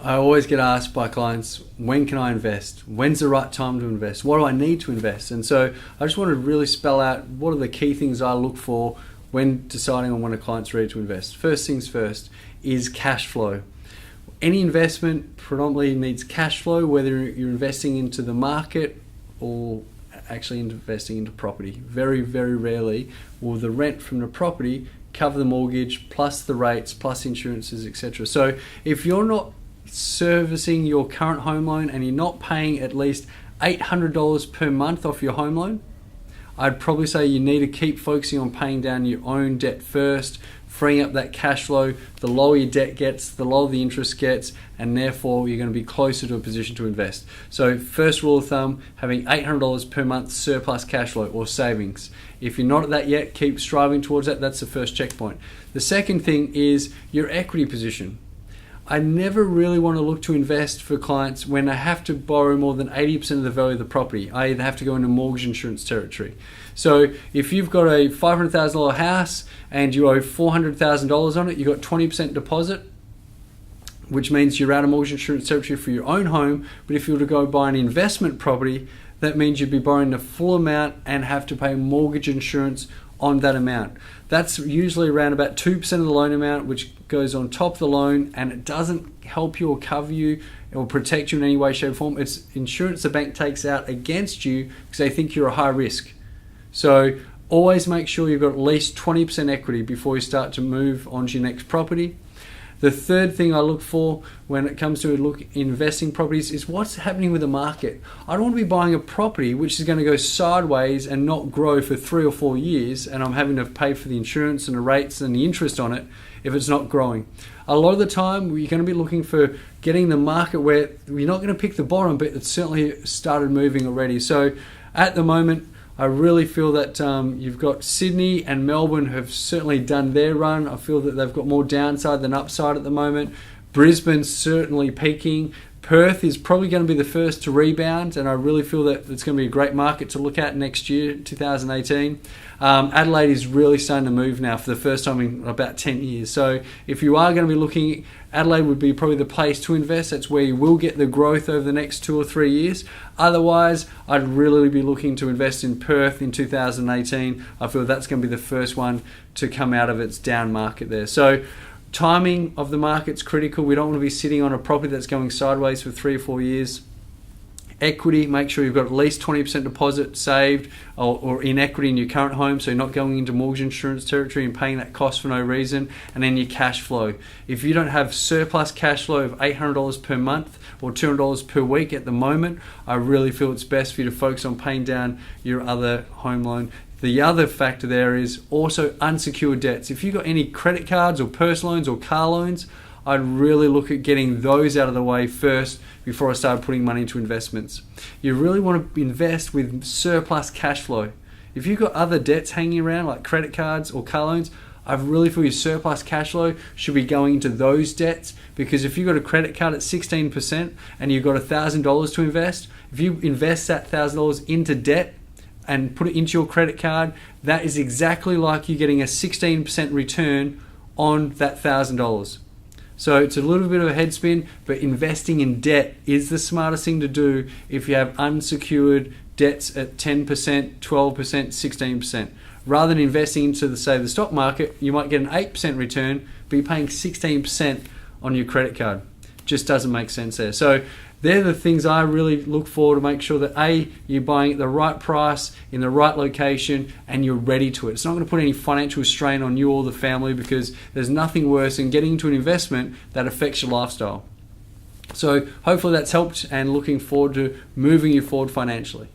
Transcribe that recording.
I always get asked by clients, when can I invest? When's the right time to invest? What do I need to invest? And so I just want to really spell out what are the key things I look for when deciding on when a client's ready to invest. First things first is cash flow. Any investment predominantly needs cash flow, whether you're investing into the market or actually investing into property. Very, very rarely will the rent from the property cover the mortgage plus the rates plus insurances, etc. So if you're not servicing your current home loan and you're not paying at least $800 per month off your home loan, I'd probably say you need to keep focusing on paying down your own debt first, freeing up that cash flow. The lower your debt gets, the lower the interest gets, and therefore you're going to be closer to a position to invest. So first rule of thumb, having $800 per month surplus cash flow or savings. If you're not at that yet, keep striving towards that. That's the first checkpoint. The second thing is your equity position. I never really want to look to invest for clients when I have to borrow more than 80% of the value of the property. I either have to go into mortgage insurance territory. So if you've got a $500,000 house and you owe $400,000 on it, you've got 20% deposit, which means you're out of mortgage insurance territory for your own home. But if you were to go buy an investment property, that means you'd be borrowing the full amount and have to pay mortgage insurance on that amount. That's usually around about 2% of the loan amount, which goes on top of the loan, and it doesn't help you or cover you or protect you in any way, shape, or form. It's insurance the bank takes out against you because they think you're a high risk. So always make sure you've got at least 20% equity before you start to move on to your next property. The third thing I look for when it comes to investing properties is what's happening with the market. I don't want to be buying a property which is going to go sideways and not grow for 3 or 4 years, and I'm having to pay for the insurance and the rates and the interest on it if it's not growing. A lot of the time you're going to be looking for getting the market where you're not going to pick the bottom, but it's certainly started moving already. So at the moment, I really feel that you've got Sydney and Melbourne have certainly done their run. I feel that they've got more downside than upside at the moment. Brisbane's certainly peaking. Perth is probably going to be the first to rebound, and I really feel that it's going to be a great market to look at next year, 2018. Adelaide is really starting to move now for the first time in about 10 years. So if you are going to be looking, Adelaide would be probably the place to invest. That's where you will get the growth over the next 2 or 3 years. Otherwise, I'd really be looking to invest in Perth in 2018. I feel that's going to be the first one to come out of its down market there. So timing of the market's critical. We don't want to be sitting on a property that's going sideways for 3 or 4 years. Equity, make sure you've got at least 20% deposit saved or in equity in your current home, so you're not going into mortgage insurance territory and paying that cost for no reason. And then your cash flow. If you don't have surplus cash flow of $800 per month or $200 per week at the moment, I really feel it's best for you to focus on paying down your other home loan. The other factor there is also unsecured debts. If you've got any credit cards or personal loans or car loans, I'd really look at getting those out of the way first before I start putting money into investments. You really want to invest with surplus cash flow. If you've got other debts hanging around like credit cards or car loans, I really feel your surplus cash flow should be going into those debts, because if you've got a credit card at 16% and you've got $1,000 to invest, if you invest that $1,000 into debt and put it into your credit card, that is exactly like you getting a 16% return on that $1,000. So it's a little bit of a head spin, but investing in debt is the smartest thing to do if you have unsecured debts at 10%, 12%, 16%. Rather than investing into the stock market, you might get an 8% return, but you're paying 16% on your credit card. Just doesn't make sense there. So they're the things I really look for to make sure that A, you're buying at the right price, in the right location, and you're ready to it. It's not going to put any financial strain on you or the family, because there's nothing worse than getting into an investment that affects your lifestyle. So hopefully that's helped, and looking forward to moving you forward financially.